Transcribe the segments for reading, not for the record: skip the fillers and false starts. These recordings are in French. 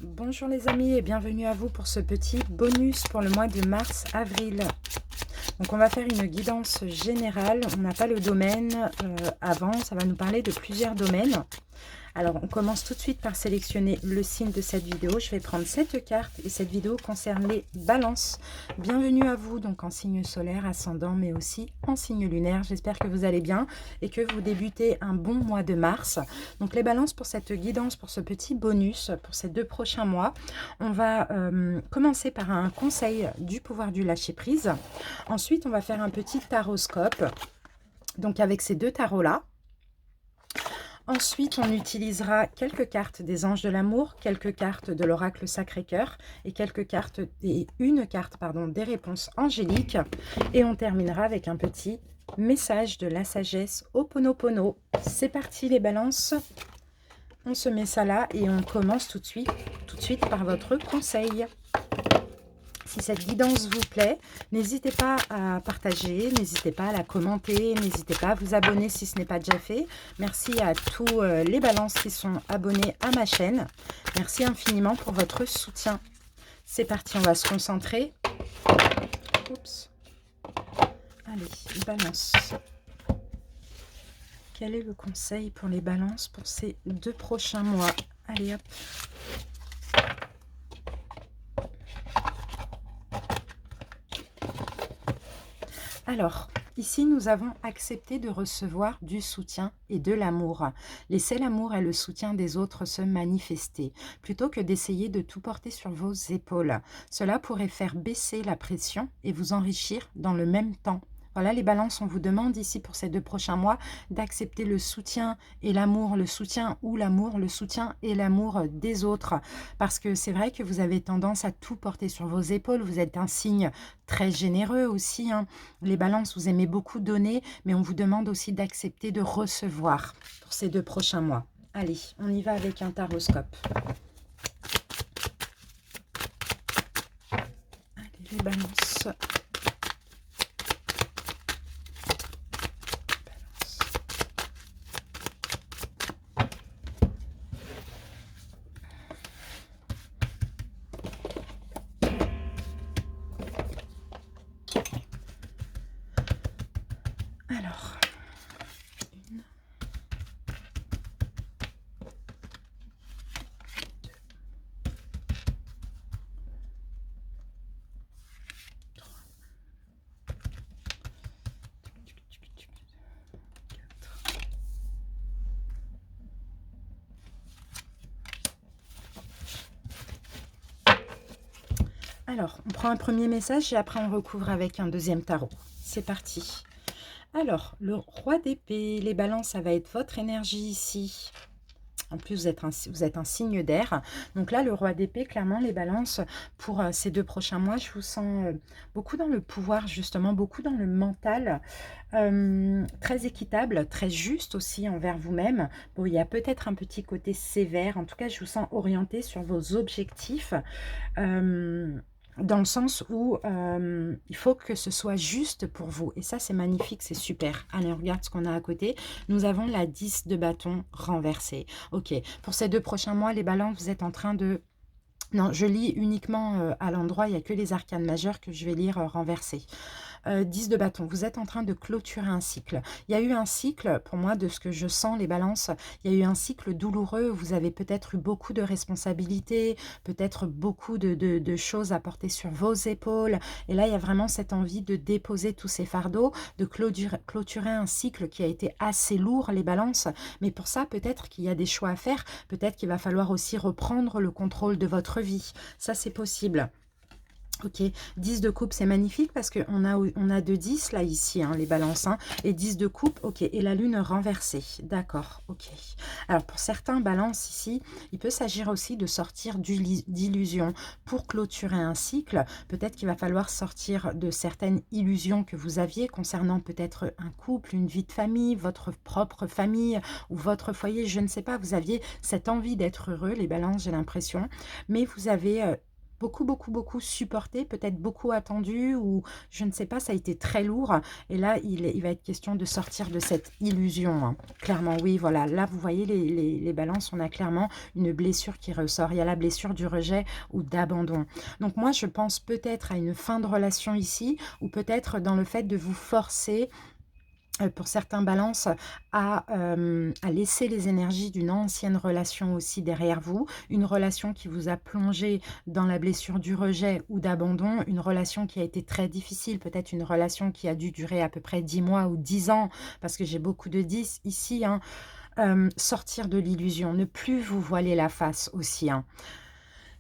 Bonjour les amis et bienvenue à vous pour ce petit bonus pour le mois de mars-avril. Donc on va faire une guidance générale, on n'a pas le domaine avant, ça va nous parler de plusieurs domaines. Alors on commence tout de suite par sélectionner le signe de cette vidéo. Je vais prendre cette carte et cette vidéo concerne les balances. Bienvenue à vous donc en signe solaire, ascendant mais aussi en signe lunaire. J'espère que vous allez bien et que vous débutez un bon mois de mars. Donc les balances pour cette guidance, pour ce petit bonus, pour ces 2 prochains mois. On va commencer par un conseil du pouvoir du lâcher prise. Ensuite on va faire un petit taroscope. Donc avec ces 2 tarots là. Ensuite, on utilisera quelques cartes des anges de l'amour, quelques cartes de l'oracle Sacré-Cœur et une carte des réponses angéliques. Et on terminera avec un petit message de la sagesse Ho'oponopono. C'est parti les balances. On se met ça là et on commence tout de suite par votre conseil. Si cette guidance vous plaît, n'hésitez pas à partager, n'hésitez pas à la commenter, n'hésitez pas à vous abonner si ce n'est pas déjà fait. Merci à tous les balances qui sont abonnés à ma chaîne. Merci infiniment pour votre soutien. C'est parti, on va se concentrer. Oups. Allez, balance. Quel est le conseil pour les balances pour ces 2 prochains mois? Allez hop. Alors, ici, nous avons accepté de recevoir du soutien et de l'amour. Laissez l'amour et le soutien des autres se manifester, plutôt que d'essayer de tout porter sur vos épaules. Cela pourrait faire baisser la pression et vous enrichir dans le même temps. Voilà les balances, on vous demande ici pour ces 2 prochains mois d'accepter le soutien et l'amour, le soutien et l'amour des autres. Parce que c'est vrai que vous avez tendance à tout porter sur vos épaules, vous êtes un signe très généreux aussi. Les balances, vous aimez beaucoup donner, mais on vous demande aussi d'accepter de recevoir pour ces 2 prochains mois. Allez, on y va avec un taroscope. Allez, les balances. Alors, alors, on prend un premier message et après on recouvre avec un deuxième tarot. C'est parti. Alors, le roi d'épée, les balances, ça va être votre énergie ici. En plus, vous êtes un signe d'air. Donc là, le roi d'épée, clairement, les balances, pour ces 2 prochains mois, je vous sens beaucoup dans le pouvoir, justement, beaucoup dans le mental. Très équitable, très juste aussi envers vous-même. Bon, il y a peut-être un petit côté sévère. En tout cas, je vous sens orienté sur vos objectifs. Dans le sens où il faut que ce soit juste pour vous. Et ça, c'est magnifique, c'est super. Allez, on regarde ce qu'on a à côté. Nous avons la 10 de bâton renversée. Ok, pour ces 2 prochains mois, les balances, vous êtes en train de... Non, je lis uniquement à l'endroit, il n'y a que les arcanes majeures que je vais lire renversées. 10 de bâton, vous êtes en train de clôturer un cycle. Il y a eu un cycle, pour moi, de ce que je sens, les balances, il y a eu un cycle douloureux. Vous avez peut-être eu beaucoup de responsabilités, peut-être beaucoup de choses à porter sur vos épaules. Et là, il y a vraiment cette envie de déposer tous ces fardeaux, de clôturer un cycle qui a été assez lourd, les balances. Mais pour ça, peut-être qu'il y a des choix à faire. Peut-être qu'il va falloir aussi reprendre le contrôle de votre vie. Ça, c'est possible. Ok, 10 de coupe, c'est magnifique parce qu'on a de 10 là, ici, les balances. Et 10 de coupe, ok. Et la lune renversée, d'accord, ok. Alors, pour certains balances ici, il peut s'agir aussi de sortir d'illusions. Pour clôturer un cycle, peut-être qu'il va falloir sortir de certaines illusions que vous aviez concernant peut-être un couple, une vie de famille, votre propre famille ou votre foyer, je ne sais pas. Vous aviez cette envie d'être heureux, les balances, j'ai l'impression. Mais vous avez... beaucoup, beaucoup, beaucoup supporté, peut-être beaucoup attendu ou je ne sais pas, ça a été très lourd. Et là, il va être question de sortir de cette illusion, hein. Clairement, oui, voilà. Là, vous voyez les balances, on a clairement une blessure qui ressort. Il y a la blessure du rejet ou d'abandon. Donc moi, je pense peut-être à une fin de relation ici ou peut-être dans le fait de vous forcer pour certains balances, à laisser les énergies d'une ancienne relation aussi derrière vous, une relation qui vous a plongé dans la blessure du rejet ou d'abandon, une relation qui a été très difficile, peut-être une relation qui a dû durer à peu près 10 mois ou 10 ans, parce que j'ai beaucoup de 10 ici, hein. Sortir de l'illusion, ne plus vous voiler la face aussi, hein.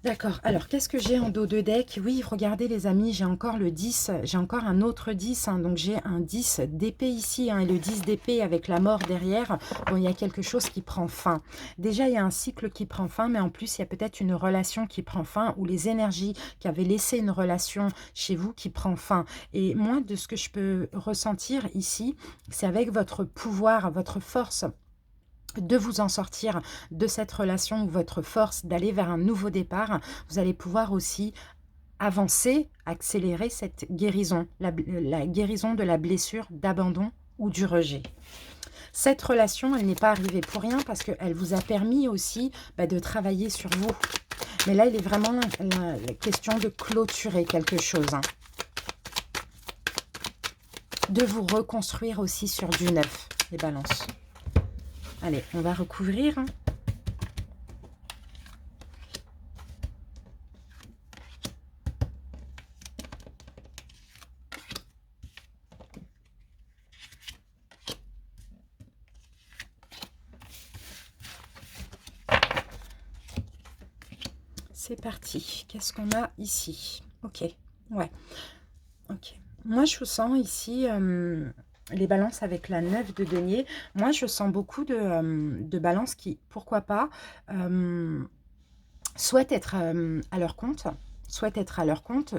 D'accord. Alors, qu'est-ce que j'ai en dos de deck? Oui, regardez les amis, j'ai encore le 10, j'ai encore un autre 10, hein, donc j'ai un 10 d'épée ici, hein, et le 10 d'épée avec la mort derrière. Bon, il y a quelque chose qui prend fin. Déjà, il y a un cycle qui prend fin, mais en plus, il y a peut-être une relation qui prend fin ou les énergies qui avaient laissé une relation chez vous qui prend fin. Et moi, de ce que je peux ressentir ici, c'est avec votre pouvoir, votre force de vous en sortir de cette relation ou votre force d'aller vers un nouveau départ, vous allez pouvoir aussi avancer, accélérer cette guérison, la guérison de la blessure d'abandon ou du rejet. Cette relation, elle n'est pas arrivée pour rien parce qu'elle vous a permis aussi de travailler sur vous. Mais là, il est vraiment la question de clôturer quelque chose, hein. De vous reconstruire aussi sur du neuf, les balances. Allez, on va recouvrir. C'est parti. Qu'est-ce qu'on a ici? Ok, ouais, ok. Moi, je vous sens ici... les balances avec la 9 de denier, moi je sens beaucoup de balances qui, pourquoi pas, souhaitent être à leur compte,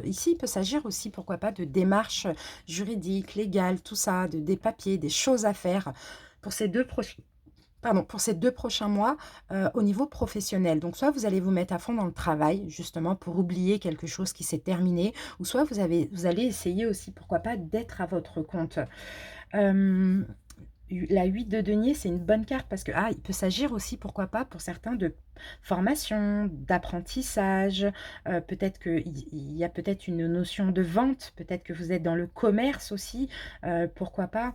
Ici, il peut s'agir aussi, pourquoi pas, de démarches juridiques, légales, tout ça, des papiers, des choses à faire pour ces pour ces 2 prochains mois au niveau professionnel. Donc, soit vous allez vous mettre à fond dans le travail, justement, pour oublier quelque chose qui s'est terminé, ou soit vous allez essayer aussi, pourquoi pas, d'être à votre compte. La 8 de denier, c'est une bonne carte parce que il peut s'agir aussi, pourquoi pas, pour certains de formation, d'apprentissage. Peut-être qu'il y a peut-être une notion de vente, peut-être que vous êtes dans le commerce aussi, pourquoi pas.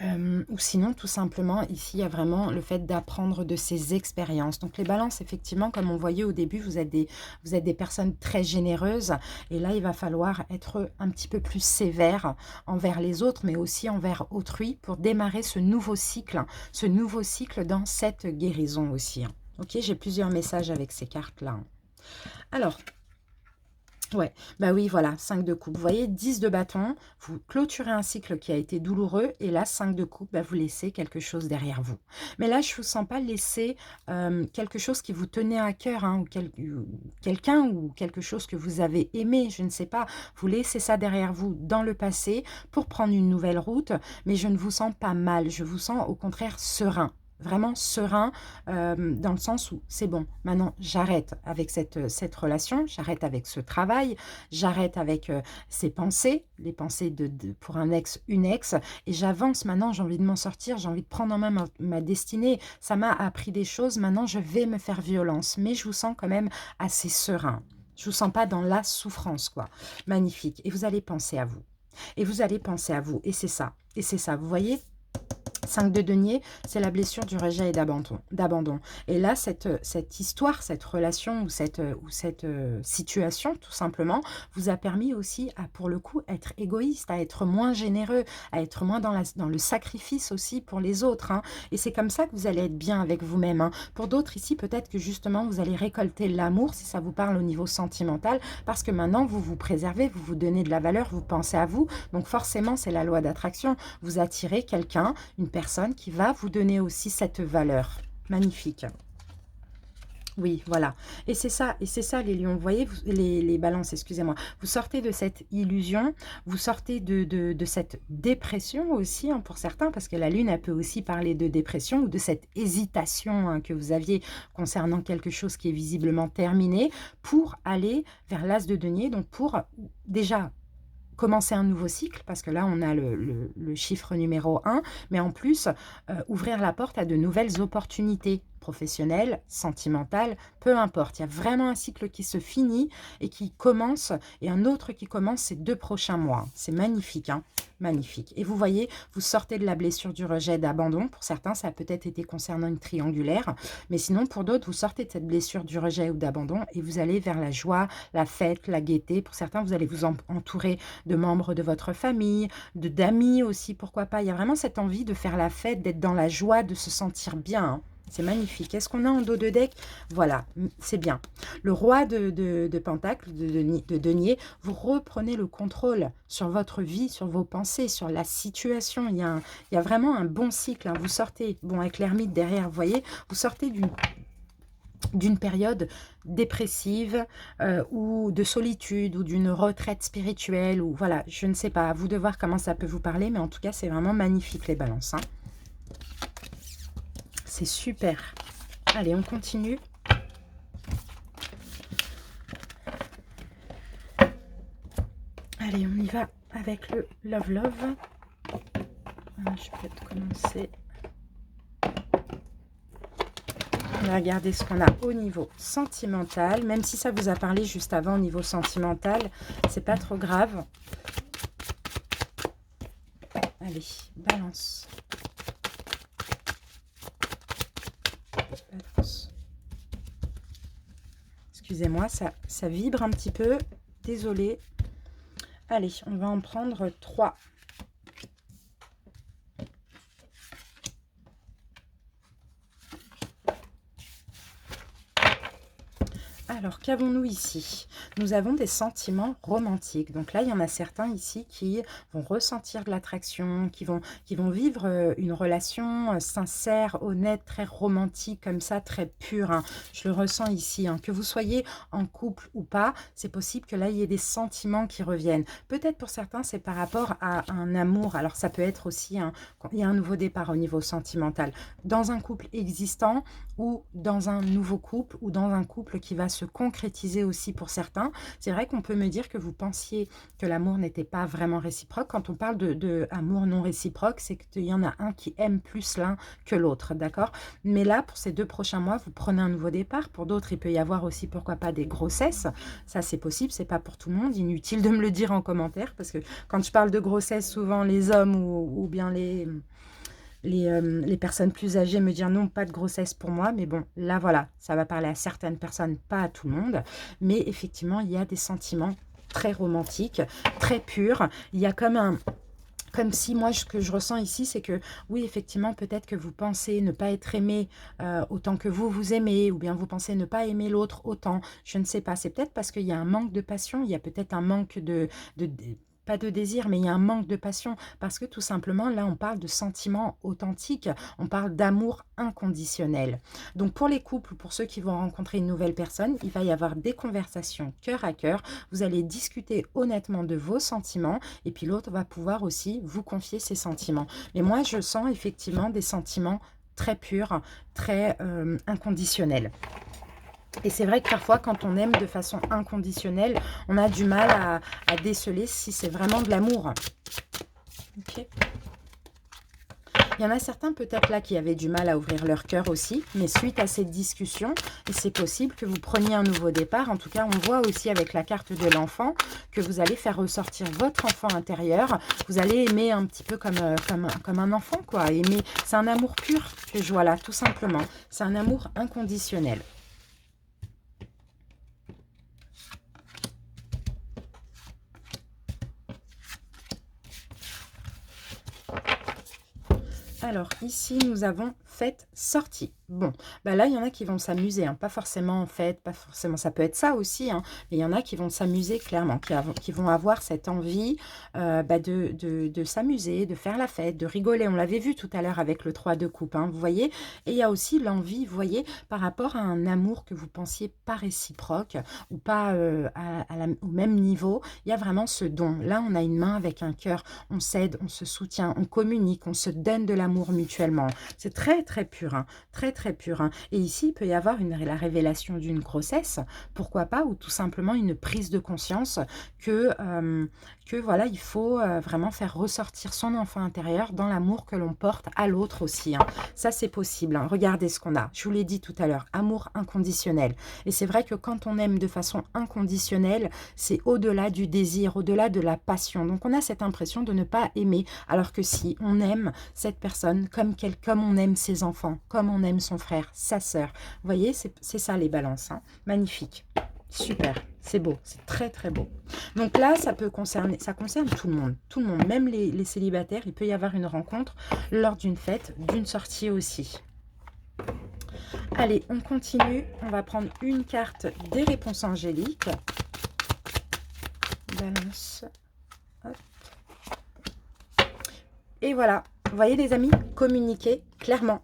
Ou sinon, tout simplement, ici, il y a vraiment le fait d'apprendre de ses expériences. Donc, les balances, effectivement, comme on voyait au début, vous êtes des personnes très généreuses. Et là, il va falloir être un petit peu plus sévère envers les autres, mais aussi envers autrui pour démarrer ce nouveau cycle dans cette guérison aussi, hein. Ok, j'ai plusieurs messages avec ces cartes-là, hein. Alors, ouais, bah oui, voilà, 5 de coupe. Vous voyez, 10 de bâton, vous clôturez un cycle qui a été douloureux, et là, 5 de coupe, vous laissez quelque chose derrière vous. Mais là, je ne vous sens pas laisser quelque chose qui vous tenait à cœur, hein, ou quelqu'un ou quelque chose que vous avez aimé, je ne sais pas. Vous laissez ça derrière vous dans le passé pour prendre une nouvelle route, mais je ne vous sens pas mal, je vous sens au contraire serein. Vraiment serein, dans le sens où c'est bon, maintenant j'arrête avec cette relation, j'arrête avec ce travail, j'arrête avec ces pensées, les pensées pour un ex, une ex, et j'avance maintenant, j'ai envie de m'en sortir, j'ai envie de prendre en main ma destinée, ça m'a appris des choses, maintenant je vais me faire violence, mais je vous sens quand même assez serein, je vous sens pas dans la souffrance, quoi. Magnifique, et vous allez penser à vous, et c'est ça, vous voyez. 5 de denier, c'est la blessure du rejet et d'abandon. Et là, cette histoire, cette relation ou cette situation, tout simplement, vous a permis aussi à, pour le coup, être égoïste, à être moins généreux, à être moins dans le sacrifice aussi pour les autres, hein. Et c'est comme ça que vous allez être bien avec vous-même, hein. Pour d'autres ici, peut-être que justement, vous allez récolter l'amour, si ça vous parle au niveau sentimental, parce que maintenant, vous vous préservez, vous vous donnez de la valeur, vous pensez à vous. Donc forcément, c'est la loi d'attraction. Vous attirez quelqu'un, une personne qui va vous donner aussi cette valeur. Magnifique. Oui, voilà. Et c'est ça les lions. Vous voyez, les balances, excusez-moi. Vous sortez de cette illusion, vous sortez de cette dépression aussi, hein, pour certains, parce que la lune, elle peut aussi parler de dépression ou de cette hésitation, hein, que vous aviez concernant quelque chose qui est visiblement terminé, pour aller vers l'as de denier, donc pour déjà commencer un nouveau cycle, parce que là, on a le chiffre numéro 1, mais en plus, ouvrir la porte à de nouvelles opportunités professionnelles, sentimentales, peu importe. Il y a vraiment un cycle qui se finit et qui commence, et un autre qui commence ces 2 prochains mois. C'est magnifique, hein, magnifique. Et vous voyez, vous sortez de la blessure du rejet, d'abandon. Pour certains, ça a peut-être été concernant une triangulaire, mais sinon, pour d'autres, vous sortez de cette blessure du rejet ou d'abandon et vous allez vers la joie, la fête, la gaieté. Pour certains, vous allez vous entourer de membres de votre famille, d'amis aussi, pourquoi pas. Il y a vraiment cette envie de faire la fête, d'être dans la joie, de se sentir bien, hein. C'est magnifique. Qu'est-ce qu'on a en dos de deck? Voilà, c'est bien. Le roi de Pentacle, de denier, vous reprenez le contrôle sur votre vie, sur vos pensées, sur la situation. Il y a vraiment un bon cycle, hein. Vous sortez, bon, avec l'ermite derrière, vous voyez, vous sortez d'une période dépressive ou de solitude ou d'une retraite spirituelle ou voilà, je ne sais pas, à vous de voir comment ça peut vous parler, mais en tout cas, c'est vraiment magnifique les balances, hein. C'est super. Allez, on continue. Allez, on y va avec le Love Love. Je vais peut-être commencer. On va regarder ce qu'on a au niveau sentimental. Même si ça vous a parlé juste avant au niveau sentimental, c'est pas trop grave. Allez, balance. Balance. Excusez-moi, ça vibre un petit peu. Désolée. Allez, on va en prendre 3. Alors, qu'avons-nous ici? Nous avons des sentiments romantiques. Donc là, il y en a certains ici qui vont ressentir de l'attraction, qui vont vivre une relation sincère, honnête, très romantique, comme ça, très pure, hein. Je le ressens ici, hein. Que vous soyez en couple ou pas, c'est possible que là, il y ait des sentiments qui reviennent. Peut-être pour certains, c'est par rapport à un amour. Alors, ça peut être aussi, il y a un nouveau départ au niveau sentimental. Dans un couple existant ou dans un nouveau couple ou dans un couple qui va se concrétiser aussi pour certains. C'est vrai qu'on peut me dire que vous pensiez que l'amour n'était pas vraiment réciproque. Quand on parle de amour non réciproque, c'est qu'il y en a un qui aime plus l'un que l'autre, d'accord? Mais là, pour ces 2 prochains mois, vous prenez un nouveau départ. Pour d'autres, il peut y avoir aussi, pourquoi pas, des grossesses. Ça, c'est possible, c'est pas pour tout le monde. Inutile de me le dire en commentaire, parce que quand je parle de grossesse, souvent les hommes ou bien les personnes plus âgées me dire non, pas de grossesse pour moi, mais bon, là voilà, ça va parler à certaines personnes, pas à tout le monde, mais effectivement, il y a des sentiments très romantiques, très purs, il y a comme si moi, ce que je ressens ici, c'est que oui, effectivement, peut-être que vous pensez ne pas être aimé autant que vous aimez, ou bien vous pensez ne pas aimer l'autre autant, je ne sais pas, c'est peut-être parce qu'il y a un manque de passion, il y a peut-être un manque pas de désir, mais il y a un manque de passion, parce que tout simplement, là, on parle de sentiments authentiques, on parle d'amour inconditionnel. Donc, pour les couples, pour ceux qui vont rencontrer une nouvelle personne, il va y avoir des conversations cœur à cœur, vous allez discuter honnêtement de vos sentiments, et puis l'autre va pouvoir aussi vous confier ses sentiments. Mais moi, je sens effectivement des sentiments très purs, très inconditionnels. Et c'est vrai que parfois, quand on aime de façon inconditionnelle, on a du mal à déceler si c'est vraiment de l'amour. Ok. Il y en a certains peut-être là qui avaient du mal à ouvrir leur cœur aussi, mais suite à cette discussion, et c'est possible que vous preniez un nouveau départ. En tout cas, on voit aussi avec la carte de l'enfant que vous allez faire ressortir votre enfant intérieur. Vous allez aimer un petit peu comme un enfant, quoi. Aimer, c'est un amour pur que je vois là, tout simplement. C'est un amour inconditionnel. Alors, ici, nous avons fête sortie. Bon, bah là, il y en a qui vont s'amuser, hein. Pas forcément en fait, pas forcément, ça peut être ça aussi, hein, mais il y en a qui vont s'amuser clairement, qui vont avoir cette envie bah, de s'amuser, de faire la fête, de rigoler. On l'avait vu tout à l'heure avec le 3 de coupe, hein, vous voyez. Et il y a aussi l'envie, vous voyez, par rapport à un amour que vous pensiez pas réciproque ou pas au même niveau, il y a vraiment ce don. Là, on a une main avec un cœur, on s'aide, on se soutient, on communique, on se donne de l'amour mutuellement. C'est très, très pur, hein, très, très pur, hein. Et ici, il peut y avoir la révélation d'une grossesse, pourquoi pas, ou tout simplement une prise de conscience que voilà, il faut vraiment faire ressortir son enfant intérieur dans l'amour que l'on porte à l'autre aussi, hein. Ça, c'est possible, hein. Regardez ce qu'on a. Je vous l'ai dit tout à l'heure, amour inconditionnel. Et c'est vrai que quand on aime de façon inconditionnelle, c'est au-delà du désir, au-delà de la passion. Donc, on a cette impression de ne pas aimer, alors que si on aime cette personne comme on aime ses enfants, comme on aime son frère, sa sœur. Vous voyez, c'est ça les balances, hein. Magnifique. Super, c'est beau, c'est très très beau. Donc là, ça concerne tout le monde, même les célibataires. Il peut y avoir une rencontre lors d'une fête, d'une sortie aussi. Allez, on continue. On va prendre une carte des réponses angéliques. Balance. Hop. Et voilà, vous voyez les amis, communiquez clairement.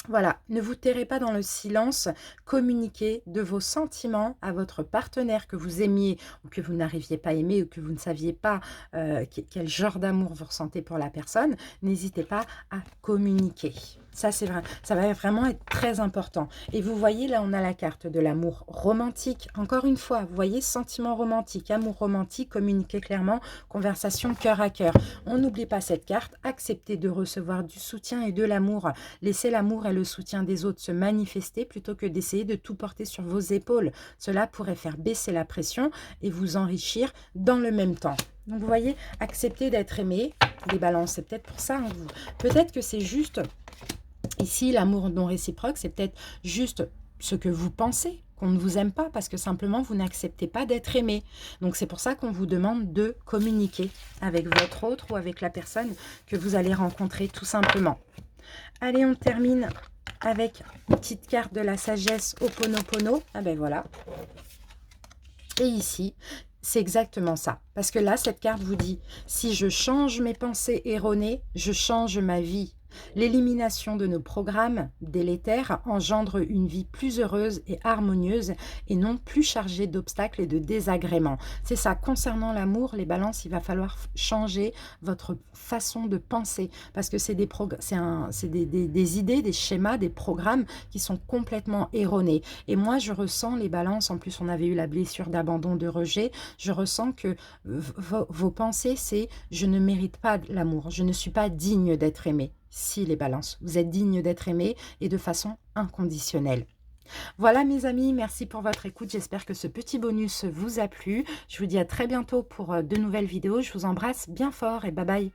Voilà, ne vous tairez pas dans le silence, communiquez de vos sentiments à votre partenaire que vous aimiez ou que vous n'arriviez pas à aimer ou que vous ne saviez pas quel genre d'amour vous ressentez pour la personne. N'hésitez pas à communiquer. Ça, c'est vrai, ça va vraiment être très important. Et vous voyez, là, on a la carte de l'amour romantique. Encore une fois, vous voyez, sentiment romantique, amour romantique, communiquer clairement, conversation cœur à cœur. On n'oublie pas cette carte, accepter de recevoir du soutien et de l'amour. Laissez l'amour et le soutien des autres se manifester plutôt que d'essayer de tout porter sur vos épaules. Cela pourrait faire baisser la pression et vous enrichir dans le même temps. Donc, vous voyez, accepter d'être aimé, les balances, c'est peut-être pour ça. Hein, peut-être que c'est juste... Ici, l'amour non réciproque, c'est peut-être juste ce que vous pensez, qu'on ne vous aime pas, parce que simplement, vous n'acceptez pas d'être aimé. Donc, c'est pour ça qu'on vous demande de communiquer avec votre autre ou avec la personne que vous allez rencontrer, tout simplement. Allez, on termine avec une petite carte de la sagesse Ho'oponopono. Ah ben voilà. Et ici, c'est exactement ça. Parce que là, cette carte vous dit, si je change mes pensées erronées, je change ma vie. L'élimination de nos programmes délétères engendre une vie plus heureuse et harmonieuse et non plus chargée d'obstacles et de désagréments. C'est ça, concernant l'amour, les balances, il va falloir changer votre façon de penser parce que c'est des idées, des schémas, des programmes qui sont complètement erronés. Et moi, je ressens les balances, en plus on avait eu la blessure d'abandon, de rejet, je ressens que vos pensées, c'est « je ne mérite pas l'amour, je ne suis pas digne d'être aimé ». Si les balances, vous êtes digne d'être aimé et de façon inconditionnelle. Voilà mes amis, merci pour votre écoute. J'espère que ce petit bonus vous a plu. Je vous dis à très bientôt pour de nouvelles vidéos. Je vous embrasse bien fort et bye bye.